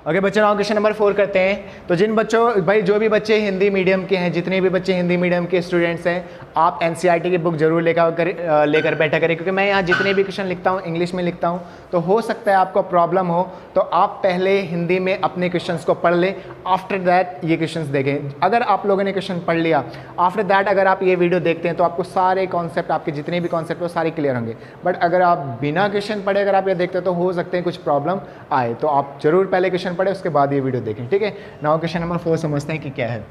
Okay बच्चों, now question number 4 करते हैं। तो जिन बच्चों भाई जो भी बच्चे हिंदी मीडियम के हैं, जितने भी बच्चे हिंदी मीडियम के स्टूडेंट्स हैं, आप एनसीईआरटी की बुक जरूर लेकर बैठा करें, क्योंकि मैं यहाँ जितने भी क्वेश्चन लिखता हूँ इंग्लिश में लिखता हूँ। तो हो सकता है आपको प्रॉब्लम हो, तो आप पहले हिंदी में अपने क्वेश्चंस को पढ़ लें, आफ्टर दैट ये क्वेश्चंस देखें। अगर आप लोगों ने क्वेश्चन पढ़ लिया, आफ्टर दैट अगर आप ये वीडियो देखते हैं तो आपको सारे कॉन्सेप्ट, आपके जितने भी कॉन्सेप्ट हो सारे क्लियर होंगे। बट अगर आप बिना क्वेश्चन पढ़े अगर आप ये देखते हैं तो हो सकते हैं कुछ प्रॉब्लम आए। तो आप जरूर पहले क्वेश्चन पढ़े, उसके बाद ये वीडियो देखें, ठीक है। नाउ क्वेश्चन नंबर 4 समझते हैं कि क्या है।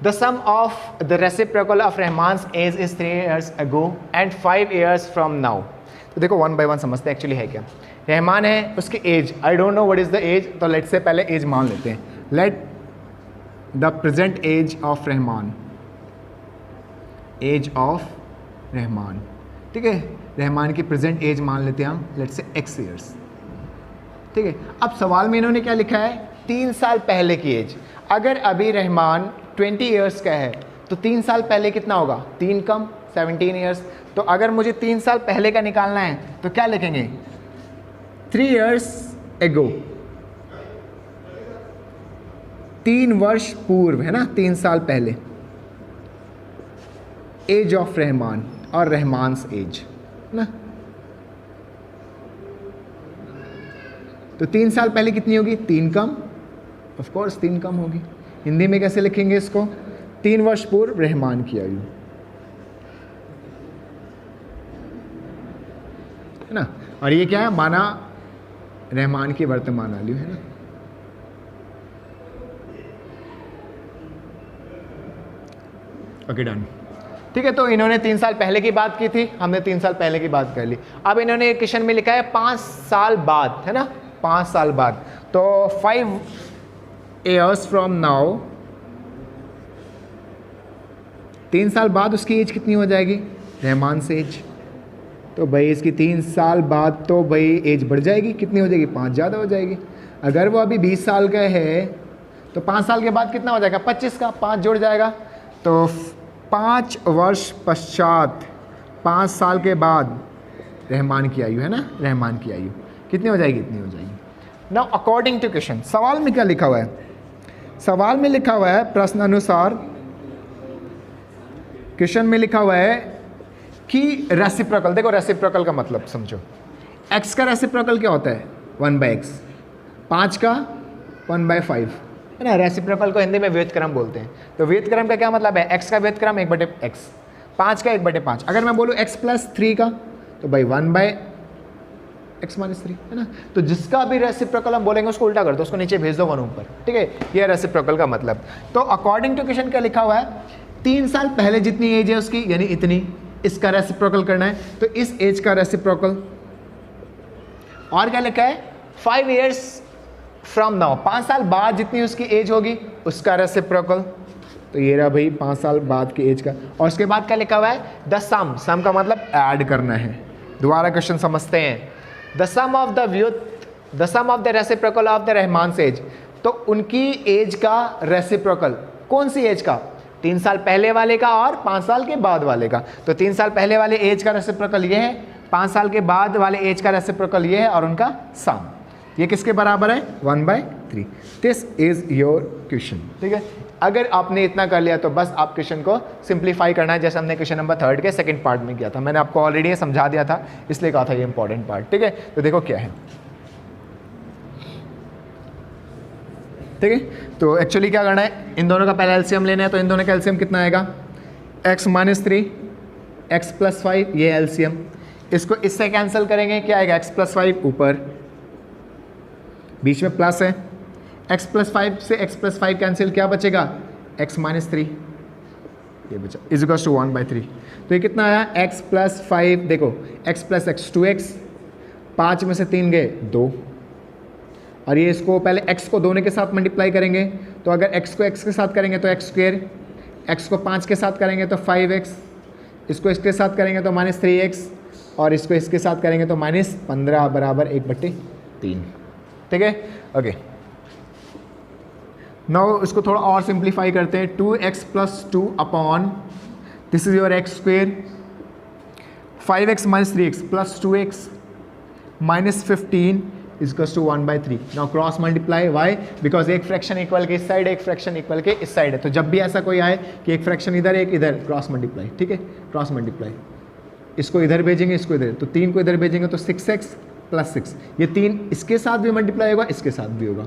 The sum of the reciprocal of Rahman's age is 3 years ago and 5 years from now. तो देखो 1 by 1 समझते हैं एक्चुअली है क्या। रहमान है, उसकी age I don't know what is the age, तो लेट से पहले एज मान लेते हैं। Let the present age of Rahman, age of Rahman, ठीक है। रहमान की प्रेजेंट एज मान लेते हैं हम, लेट से x years, ठीक है। अब सवाल में इन्होंने क्या लिखा है, 3 साल पहले की एज। अगर अभी रहमान 20 years का है तो 3 साल पहले कितना होगा, 3 कम 17 years। तो अगर मुझे 3 साल पहले का निकालना है तो क्या लिखेंगे, 3 years ago, 3 वर्ष पूर्व, है ना, 3 साल पहले। एज ऑफ रहमान और रहमान्स एज ना, तो 3 साल पहले कितनी होगी, 3 कम, ऑफ कोर्स 3 कम होगी। हिंदी में कैसे लिखेंगे इसको, 3 वर्ष पूर्व रहमान की आयु, है ना। और ये क्या है, माना रहमान की वर्तमान आयु, है ना। ओके डन, ठीक है। तो इन्होंने 3 साल पहले की बात की थी, हमने 3 साल पहले की बात कर ली। अब इन्होंने क्वेश्चन में लिखा है 5 साल बाद, है ना, 5 साल बाद। तो 5 years फ्रॉम नाउ, 3 साल बाद उसकी एज कितनी हो जाएगी, रहमान से एज। तो भाई इसकी 3 साल बाद तो भाई एज बढ़ जाएगी, कितनी हो जाएगी, 5 ज़्यादा हो जाएगी। अगर वो अभी 20 साल का है तो 5 साल के बाद कितना हो जाएगा, 25 का 5 जुड़ जाएगा। तो 5 वर्ष पश्चात, 5 साल के बाद रहमान की आयु, है ना, रहमान की आयु कितनी हो जाएगी, इतनी हो जाएगी। नाउ अकॉर्डिंग टू क्वेश्चन, सवाल में क्या लिखा हुआ है, सवाल में लिखा हुआ है प्रश्नानुसार, क्वेश्चन में लिखा हुआ है कि रेसिप्रोकल, देखो रेसिप्रोकल का मतलब समझो, x का रेसिप्रोकल क्या होता है, 1/x, 5 का 1/5, है ना। रेसिप्रोकल को हिंदी में व्युत्क्रम बोलते हैं। तो व्युत्क्रम का क्या मतलब है, x का व्युत्क्रम 1/x, 5 का 1/5। अगर मैं बोलूँ x + 3 का, तो भाई 1/x - 3, है ना। तो जिसका भी रेसिप्रोकल हम बोलेंगे उसको उल्टा कर दो, उसको नीचे भेज दो 1 ऊपर, ठीक है। ये रेसिप्रोकल का मतलब। तो अकॉर्डिंग टू क्वेश्चन क्या लिखा हुआ है, 3 साल पहले जितनी एज है उसकी, यानी इतनी, इसका रेसिप्रोकल करना है, तो इस एज का रेसिप्रोकल। और क्या लिखा है, 5 years फ्रॉम नाउ, 5 साल बाद जितनी उसकी एज होगी उसका रेसिप्रोकल। तो ये रहा भाई 5 साल बाद की एज का। और उसके बाद क्या लिखा हुआ है, द सम, सम का मतलब ऐड करना है। दोबारा क्वेश्चन समझते हैं। The sum of the reciprocal of the Rahman's age, तो उनकी एज का रेसिप्रोकल, कौन सी एज का, 3 साल पहले वाले का और 5 साल के बाद वाले का। तो 3 साल पहले वाले एज का रेसिप्रोकल ये है, 5 साल के बाद वाले एज का रेसिप्रोकल ये है, और उनका सम ये किसके बराबर है, 1/3। दिस इज योर क्वेश्चन, ठीक है। अगर आपने इतना कर लिया तो बस आप क्वेश्चन को सिंप्लीफाई करना है, जैसे हमने क्वेश्चन नंबर 3 के सेकंड पार्ट में किया था। मैंने आपको ऑलरेडी ये समझा दिया था, इसलिए कहा था ये इंपॉर्टेंट पार्ट, ठीक है। तो देखो क्या है, ठीक है। तो एक्चुअली क्या करना है, इन दोनों का पहले एलसीएम लेना है। तो इन दोनों का एलसीएम कितना आएगा, x - 3, x + 5, ये एलसीएम। इसको इससे कैंसिल करेंगे, क्या आएगा, x + 5 ऊपर, बीच में प्लस है, x + 5 से x + 5 कैंसिल, क्या बचेगा, x - 3, ये बचा, = 1/3। तो ये कितना आया, x + 5, देखो x + x 2x, 5 में से 3 गए 2, और ये इसको पहले x को दोनों के साथ मल्टीप्लाई करेंगे। तो अगर x को x के साथ करेंगे तो x², x को 5 के साथ करेंगे तो 5x, इसको इसके साथ करेंगे तो -3x, और इसको इसके साथ करेंगे तो -15 बराबर 1/3, ठीक है। ओके, नाउ इसको थोड़ा और सिंप्लीफाई करते हैं। 2x + 2 upon, this is your x², 5x - 3x + 2x -15 equals to 1/3। Now cross multiply, why? Because एक फ्रैक्शन इक्वल के इस साइड, एक फ्रैक्शन इक्वल के इस साइड है, तो जब भी ऐसा कोई आए कि एक फ्रैक्शन इधर एक इधर, क्रॉस मल्टीप्लाई, ठीक है, क्रॉस मल्टीप्लाई, इसको इधर भेजेंगे, इसको इधर, तो 3 को इधर भेजेंगे तो 6x + 6, ये 3 इसके साथ भी मल्टीप्लाई होगा, इसके साथ भी होगा,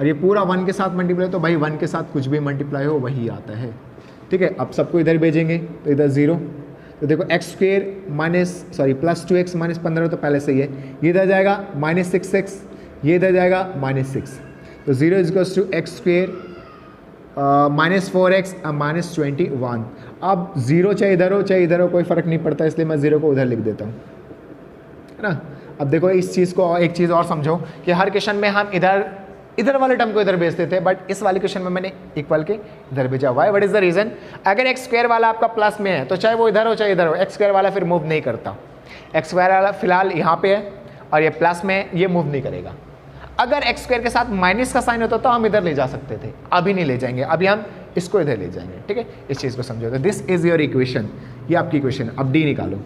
और ये पूरा 1 के साथ मल्टीप्लाई, तो भाई 1 के साथ कुछ भी मल्टीप्लाई हो वही आता है, ठीक है। अब सबको इधर भेजेंगे तो इधर 0, तो देखो x² प्लस 2x - 15 तो पहले से ही है, ये इधर जाएगा -6x, ये इधर जाएगा -6, तो 0 = x² -4x -21। अब 0 चाहे इधर हो चाहे इधर हो कोई फ़र्क नहीं पड़ता, इसलिए मैं 0 को उधर लिख देता हूँ, है ना। अब देखो इस चीज़ को, एक चीज़ और समझो कि हर क्वेश्चन में हम इधर वाले टर्म को इधर भेजते थे, बट इस वाले क्वेश्चन में मैंने इक्वल के इधर भेजा। Why? What is the reason? अगर x² वाला आपका प्लस में है तो चाहे वो इधर हो चाहे इधर हो, x² वाला फिर मूव नहीं करता, x² वाला फिलहाल यहाँ पे है और ये प्लस में है, ये मूव नहीं करेगा। अगर x² के साथ माइनस का साइन होता तो हम इधर ले जा सकते थे, अभी नहीं ले जाएंगे, अभी हम इसको इधर ले जाएंगे, ठीक है। इस चीज़ को समझो, तो दिस इज योर इक्वेशन, ये आपकी इक्वेशन। अब d निकालो,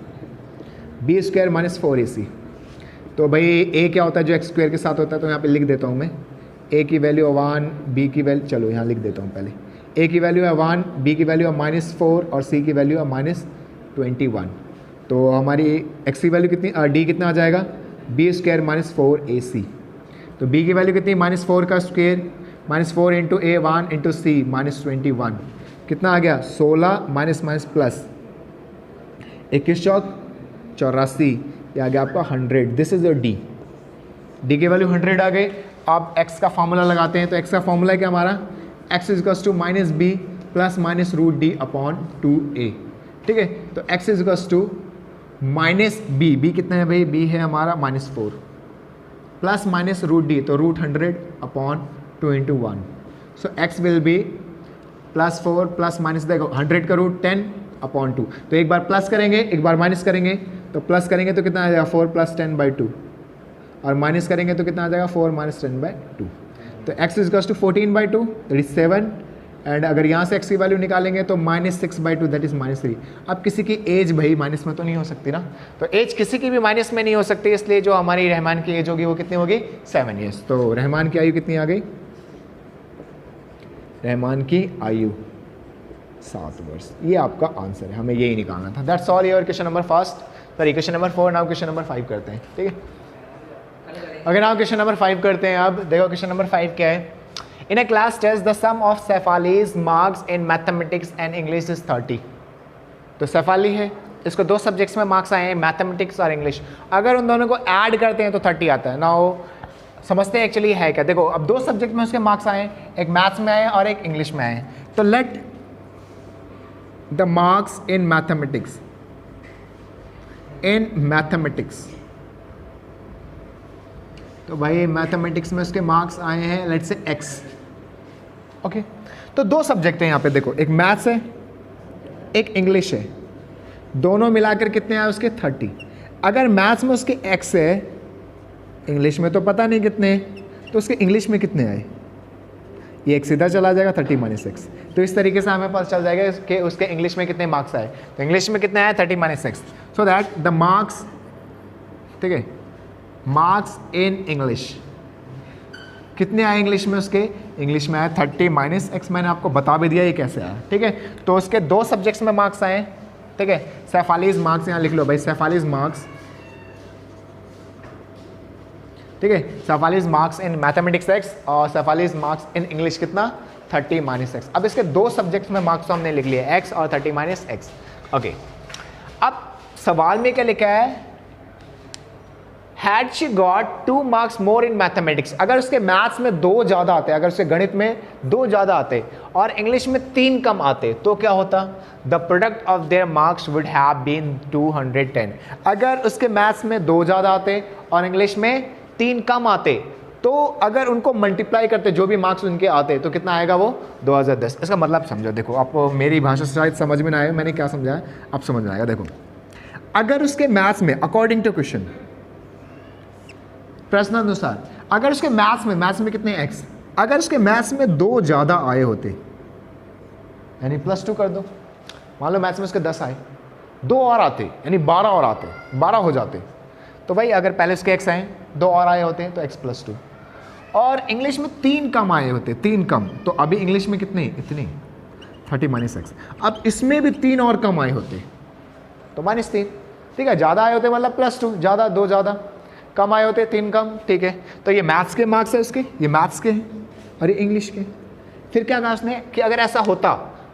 b² - 4ac, तो भाई a क्या होता है जो x² के साथ होता है, तो यहाँ पे लिख देता हूँ मैं, a की वैल्यू 1, b की वैल्यू, चलो यहाँ लिख देता हूँ पहले, a की वैल्यू है 1, b की वैल्यू है -4 और c की वैल्यू है -21। तो हमारी x की वैल्यू कितनी, d कितना आ जाएगा, b² - 4ac, तो b की वैल्यू कितनी, -4 का स्क्वायर, -4 × a 1 × c -21, कितना आ गया 16 माइनस प्लस 21 चौक 84, ये आ गया आपका 100। दिस इज योर d की वैल्यू 100 आ गई। अब x का फॉर्मूला लगाते हैं, तो x का फॉर्मूला है क्या हमारा, x = -b + -√d/2a, ठीक है। तो x = -b कितना है भाई, b है हमारा -4 प्लस -√d, तो √100/2 × 1, सो x will be +4 plus minus, देखो 100 का रूट 10/2, तो एक बार प्लस करेंगे एक बार माइनस करेंगे, तो प्लस करेंगे तो कितना आ जाएगा 4 + 10/2, और माइनस करेंगे तो कितना आ जाएगा 4 - 10/2, तो x = 14/2 दैट इज 7, एंड अगर यहाँ से x की वैल्यू निकालेंगे तो -6/2 दैट इज -3। अब किसी की एज भाई माइनस में तो नहीं हो सकती ना, तो एज किसी की भी माइनस में नहीं हो सकती, इसलिए जो हमारी रहमान की एज होगी वो कितनी होगी, 7 ईयर्स। तो रहमान की आयु कितनी आ गई, रहमान की आयु 7 वर्ष, ये आपका आंसर है, हमें यही निकालना था। That's all your question number question number 4। Now question number 5 करते हैं, ठीक है। अगर आप क्वेश्चन नंबर 5 करते हैं, अब देखो क्वेश्चन नंबर 5 क्या है। In a class test the sum of Shefali's marks in mathematics and English is 30। तो सेफाली है, इसको 2 सब्जेक्ट्स में मार्क्स आए हैं, मैथमेटिक्स और इंग्लिश। अगर उन दोनों को ऐड करते हैं तो 30 आता है। नाउ समझते हैं एक्चुअली है क्या। देखो अब 2 सब्जेक्ट में उसके मार्क्स आए, एक मैथ्स में आए और एक इंग्लिश में आए। तो let the marks in mathematics, तो भाई मैथमेटिक्स में उसके मार्क्स आए हैं लेट्स से x, ओके। तो 2 सब्जेक्ट हैं यहाँ पे, देखो एक मैथ्स है एक इंग्लिश है, दोनों मिलाकर कितने आए उसके 30। अगर मैथ्स में उसके x है, इंग्लिश में तो पता नहीं कितने, तो उसके इंग्लिश में कितने आए, ये x सीधा चला जाएगा 30 - x। तो इस तरीके से हमें पता चल जाएगा कि उसके इंग्लिश में कितने मार्क्स आए। तो इंग्लिश में कितने आए 30 - x, so that the marks, ठीक है, मार्क्स इन इंग्लिश कितने आए इंग्लिश में उसके, इंग्लिश में आया 30 - x। मैंने आपको बता भी दिया ये कैसे आया, ठीक है। तो उसके 2 सब्जेक्ट्स में मार्क्स आए, ठीक है। सेफालीज मार्क्स यहाँ लिख लो भाई, सेफालीज मार्क्स, ठीक है। Shefali's marks in mathematics x और सेफालीज मार्क्स इन इंग्लिश कितना 30 - x। अब इसके 2 सब्जेक्ट्स में मार्क्स तो हमने लिख लिए x और 30 - x, ओके। अब सवाल में क्या लिखा है, Had she got 2 marks more in mathematics, अगर उसके मैथ्स में 2 ज़्यादा आते, अगर उसके गणित में 2 ज़्यादा आते और इंग्लिश में 3 कम आते, तो क्या होता, the product of their marks would have been 210। अगर उसके मैथ्स में 2 ज़्यादा आते और इंग्लिश में 3 कम आते, तो अगर उनको मल्टीप्लाई करते जो भी मार्क्स उनके आते तो कितना आएगा वो 2010। इसका मतलब समझो, देखो आप मेरी भाषा शायद समझ में ना आए, मैंने क्या समझाया अब समझ में आएगा। देखो अगर उसके मैथ्स में अकॉर्डिंग टू क्वेश्चन, प्रश्नानुसार, अगर उसके मैथ्स में कितने x, अगर उसके मैथ्स में 2 ज़्यादा आए होते, यानी +2 कर दो, मान लो मैथ्स में उसके 10 आए, 2 और आते यानी 12 और आते, 12 हो जाते, तो भाई अगर पहले उसके एक्स आए, 2 और आए होते हैं तो एक्स प्लस 2, और इंग्लिश में 3 कम आए होते, 3 कम, तो अभी इंग्लिश में कितने, इतने 30 माइनस एक्स। अब इसमें भी 3 और कम आए होते तो -3, ठीक है, ज़्यादा आए होते मतलब +2, ज़्यादा 2 ज़्यादा, कम आए होते 3 कम, ठीक है। तो ये मैथ्स के मार्क्स है उसके, ये मैथ्स के हैं और ये इंग्लिश के। फिर क्या कहा उसने कि अगर ऐसा होता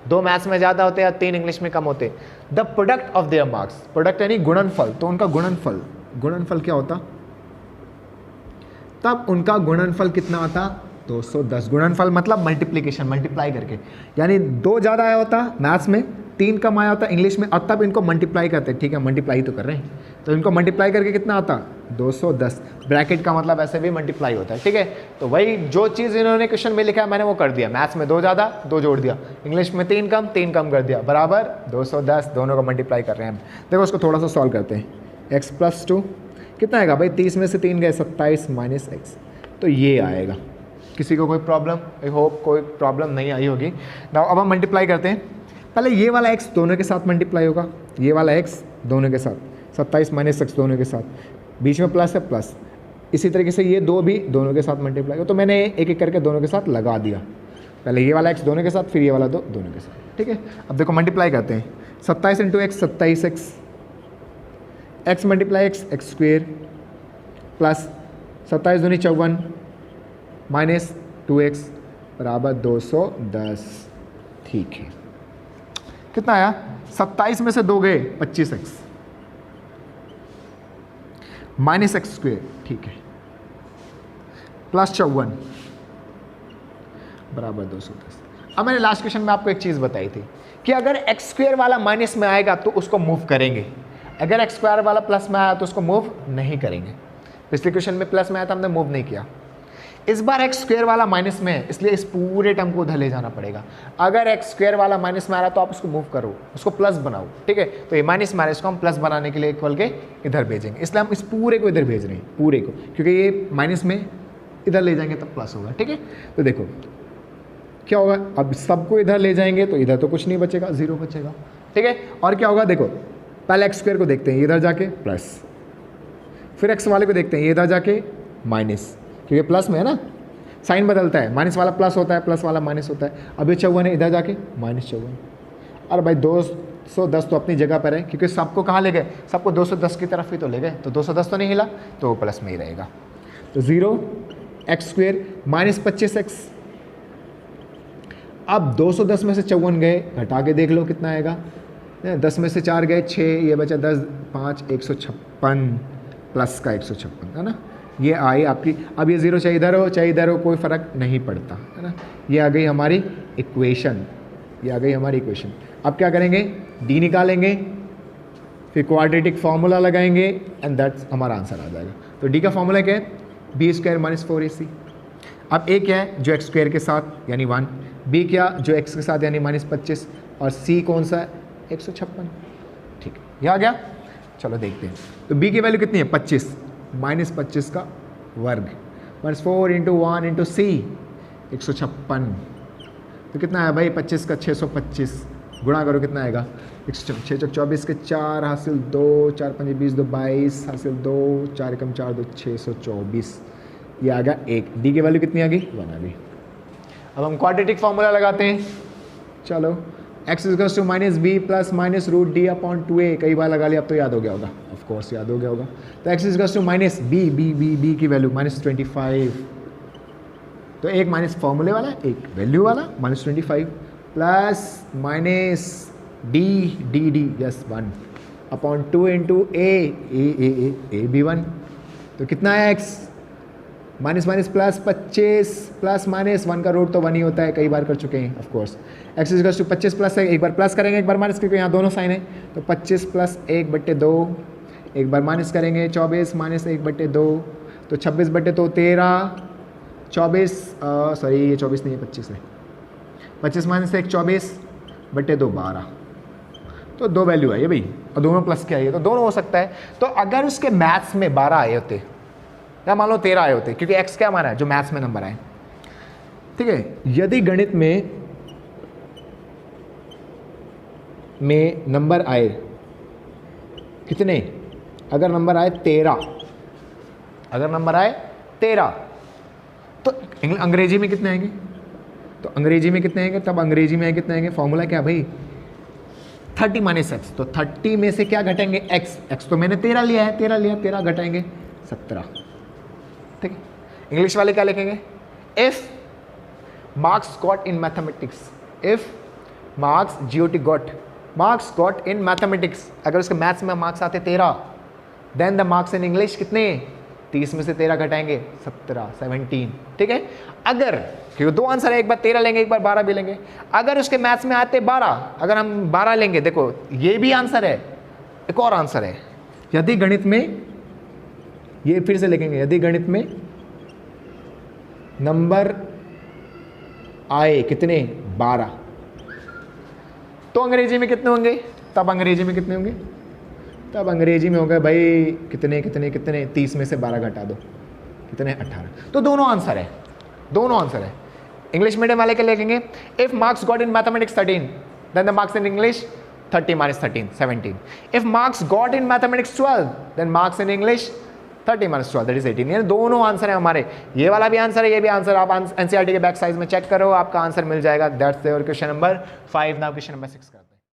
2 मैथ्स में ज़्यादा होते या 3 इंग्लिश में कम होते, the product of their marks, product यानी गुणनफल, तो उनका गुणनफल क्या होता, तब उनका गुणनफल कितना आता, 210। गुणनफल मतलब मल्टीप्लीकेशन, मल्टीप्लाई करके, यानी 2 ज़्यादा आया होता मैथ्स में, 3 कम आया होता इंग्लिश में, और तब इनको मल्टीप्लाई करते, ठीक है, मल्टीप्लाई तो कर रहे हैं, तो इनको मल्टीप्लाई करके कितना आता, 210। ब्रैकेट का मतलब ऐसे भी मल्टीप्लाई होता है, ठीक है। तो वही जो चीज़ इन्होंने क्वेश्चन में लिखा है मैंने वो कर दिया, मैथ्स में 2 ज़्यादा 2 जोड़ दिया, इंग्लिश में 3 कम 3 कम कर दिया, बराबर 210, दोनों को मल्टीप्लाई कर रहे हैं हम। देखो उसको थोड़ा सा सॉल्व करते हैं। एक्स प्लस 2 कितना आएगा भाई, 30 में से 3 गए, 27 माइनस एक्स, तो ये आएगा। किसी को कोई प्रॉब्लम, आई होप कोई प्रॉब्लम नहीं आई होगी ना। अब हम मल्टीप्लाई करते हैं, पहले ये वाला एक्स दोनों के साथ मल्टीप्लाई होगा, ये वाला एक्स दोनों के साथ, 27 माइनस एक्स दोनों के साथ, बीच में प्लस है प्लस, इसी तरीके से ये 2 भी दोनों के साथ मल्टीप्लाई हो, तो मैंने एक एक करके दोनों के साथ लगा दिया, पहले ये वाला एक्स दोनों के साथ, फिर ये वाला 2 दोनों के साथ, ठीक है। अब देखो मल्टीप्लाई करते हैं, 27 into x 27 x multiply x square plus 27 दूनी 54 माइनस 2x बराबर 210, ठीक है। कितना आया, 27 में से 2 गए 25x माइनस एक्स स्क्वेयर, ठीक है, प्लस 54 बराबर 210। अब मैंने लास्ट क्वेश्चन में आपको एक चीज़ बताई थी कि अगर एक्स स्क्वेयर वाला माइनस में आएगा तो उसको मूव करेंगे, अगर एक्स स्क्वायर वाला प्लस में आया तो उसको मूव नहीं करेंगे। पिछले क्वेश्चन में प्लस में आया था, हमने मूव नहीं किया। इस बार एक्स स्क्वायर वाला माइनस में है, इसलिए इस पूरे टर्म को उधर ले जाना पड़ेगा। अगर एक्स स्क्वायर वाला माइनस में आ रहा है तो आप उसको मूव करो, उसको प्लस बनाओ, ठीक है। तो ये माइनस में आ रहा है, इसको हम प्लस बनाने के लिए इक्वल के इधर भेजेंगे, इसलिए हम इस पूरे को इधर भेज रहे हैं, पूरे को, क्योंकि ये माइनस में इधर ले जाएंगे तब प्लस होगा, ठीक है। तो देखो क्या होगा, अब सबको इधर ले जाएंगे तो इधर तो कुछ नहीं बचेगा, 0 बचेगा, ठीक है। और क्या होगा, देखो पहले एक्स स्क्वायर को देखते हैं, इधर जाके प्लस, फिर एक्स वाले को देखते हैं, ये इधर जाके माइनस, क्योंकि प्लस में है ना, साइन बदलता है, माइनस वाला प्लस होता है, प्लस वाला माइनस होता है। अब ये 54 है, इधर जाके -54। और भाई 210 तो अपनी जगह पर है, क्योंकि सबको कहाँ ले गए, सबको 210 की तरफ ही तो ले गए, तो 210 तो नहीं हिला, तो प्लस में ही रहेगा। तो 0 एक्स स्क्वेयर माइनस 25x। अब 210 में से 54 गए, घटा के देख लो कितना आएगा, 10 में से 4 गए 6, ये बचा 10 5 156 प्लस का 156, है ना, ये आई आपकी। अब ये 0 चाहे इधर हो कोई फ़र्क नहीं पड़ता, है ना। ये आ गई हमारी इक्वेशन, ये आ गई हमारी इक्वेशन। अब क्या करेंगे, डी निकालेंगे, फिर क्वाड्रेटिक फार्मूला लगाएंगे एंड दैट्स हमारा आंसर आ जाएगा। तो डी का फार्मूला क्या है, बी स्क्वायर माइनस 4ac। अब ए क्या है, जो एक्स स्क्वायर के साथ यानी 1, बी क्या जो एक्स के साथ यानी -25, और सी कौन सा है 156, ठीक है, ये आ गया। चलो देखते हैं, तो बी की वैल्यू कितनी है 25, -25 का वर्ग माइनस 4 इंटू 1 इंटू सी 156, तो कितना है भाई 25 का 625, गुणा करो कितना आएगा 6 24 के 4 हासिल 2 4 5 20 2 22 हासिल 2 4 कम 4 2 624, ये आ गया 1। डी की वैल्यू कितनी आ गई 1 आ गई। अब हम क्वाड्रेटिक फार्मूला लगाते हैं, चलो x equals to -b plus minus root D upon 2a, कई बार लगा लिया, अब तो याद हो गया होगा, ऑफ कोर्स याद हो गया होगा। तो x इक्वल्स टू -b की वैल्यू -25, तो एक माइनस फॉर्मूले वाला एक वैल्यू वाला -25 plus minus D yes 1 upon 2 into A B 1, तो कितना है x minus minus plus 25 plus minus 1 का रूट तो 1 ही होता है, कई बार कर चुके हैं of course. X equals to 25 plus है, एक बार प्लस करेंगे एक बार माइनस, क्योंकि यहाँ दोनों साइन है, तो 25 प्लस 1/2, एक बार माइनस करेंगे 24 माइनस 1/2, तो 26/2 13, 24 सॉरी ये 24 नहीं है 25 है, 25 माइनस 1 24/2 12, तो 2 वैल्यू है ये भाई, और दोनों प्लस के आई है, तो दोनों हो सकता है। तो अगर उसके मैथ्स में 12 आए होते या मान लो 13 आए होते, क्योंकि x क्या हमारा है जो मैथ्स में नंबर आए, ठीक है। यदि गणित में नंबर आए कितने, अगर नंबर आए 13 अगर नंबर आए 13 तो अंग्रेजी में कितने आएंगे? तो अंग्रेजी में कितने आएंगे? तब अंग्रेजी में कितने आएंगे? फॉर्मूला क्या भाई? 30 माइनस एक्स। तो 30 में से क्या घटाएंगे? एक्स। एक्स तो मैंने 13 लिया है, 13 लिया, 13 घटाएंगे 17। ठीक है, इंग्लिश वाले क्या लिखेंगे? If marks got in mathematics, if marks GOT got, marks got in mathematics, अगर उसके मैथ्स में मार्क्स आते 13, then the marks in English कितने? 30 में से 13 घटाएंगे 17, 17। ठीक है, अगर, क्योंकि दो आंसर है, एक बार 13 लेंगे, एक बार 12 भी लेंगे। अगर उसके मैथ्स में आते 12, अगर हम 12 लेंगे, देखो ये भी आंसर है, एक और आंसर है, यदि गणित में, ये फिर से लिखेंगे, यदि गणित में नंबर आए कितने? 12, तो अंग्रेजी में कितने होंगे? तब अंग्रेजी में कितने होंगे? तब अंग्रेजी में होगा भाई कितने कितने कितने, 30 में से 12 घटा दो, कितने? 18। तो दोनों आंसर है, दोनों आंसर है। इंग्लिश मीडियम वाले के लिखेंगे if marks got in mathematics 13, then the marks in English 30 minus 13, 17। If marks got in mathematics 12, then marks in English 30 minus 12, that is 18। ये दोनों आंसर है हमारे, ये वाला भी आंसर है, ये भी आंसर। आप एनसीईआरटी के बैक साइज में चेक करो, आपका आंसर मिल जाएगा। That's your question number 5। Now question number 6 का